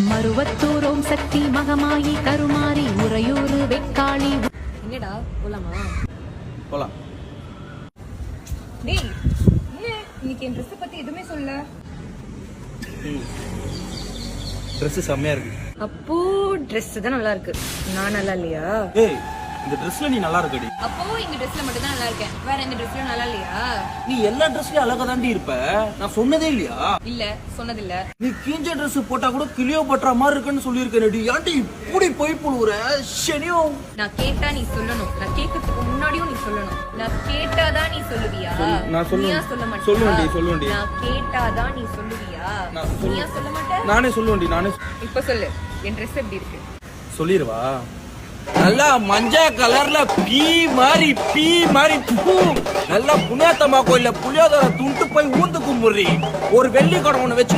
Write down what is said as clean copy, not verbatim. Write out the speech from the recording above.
மருவத்தூர் ஓம் சக்தி மகமாயி கருமாரி உறையூர் வெக்காளி. என்னடா போலாமா? போலாம். டேய் ஏன் இன்னைக்கு என் ட்ரெஸ் பத்தி எதுவுமே சொல்ல? ட்ரெஸ் செம்மையா இருக்கு. அப்போ ட்ரெஸ் தான் நல்லா இருக்கு, நான் நல்லா இல்லையா? ஏய், இந்த ட்ரெஸ்ல நீ நல்லா இருக்கடி. அப்போ இந்த ட்ரெஸ்ல மட்டும் தான் நல்லா இருக்கேன், வேற எந்த ட்ரெஸ்லயும் நல்லா இல்லையா? நீ எல்லா ட்ரெஸ்லயும் அழகா தாண்டி இருப்ப. நான் சொன்னதே இல்லையா? இல்ல சொன்னதில்ல. நீ கிழிஞ்ச ட்ரெஸ் போட்டா கூட கிளியோ பட்டுற மாதிரி இருக்குன்னு சொல்லியிருக்கேன். ஏன்டி இப்படி போய் புழுவுற சனியோ? நான் கேட்டா நீ சொல்லணும், நான் கேட்கறதுக்கு முன்னாடியும் நீ சொல்லணும். நான் கேட்டாதான் நீ சொல்லுவியா? நான் சொல்லுவேன். நீயா சொல்ல மாட்டியா? சொல்லுவேன்டி. நான் கேட்டாதான் நீ சொல்லுவியா? நீயா சொல்ல மாட்டே? நானே சொல்லுவேன்டி. இப்ப சொல்லு, என் ட்ரெஸ் எப்படி இருக்கு? சொல்லிடுவா. நல்லா மஞ்சள் கலர்ல பீ மாதிரி நல்லா புண்ணியாத்தம்மா கோயில்ல புளியோதரை துண்டு போய் ஊந்து கும்புறி ஒரு வெள்ளி குடம் ஒண்ணு வச்சு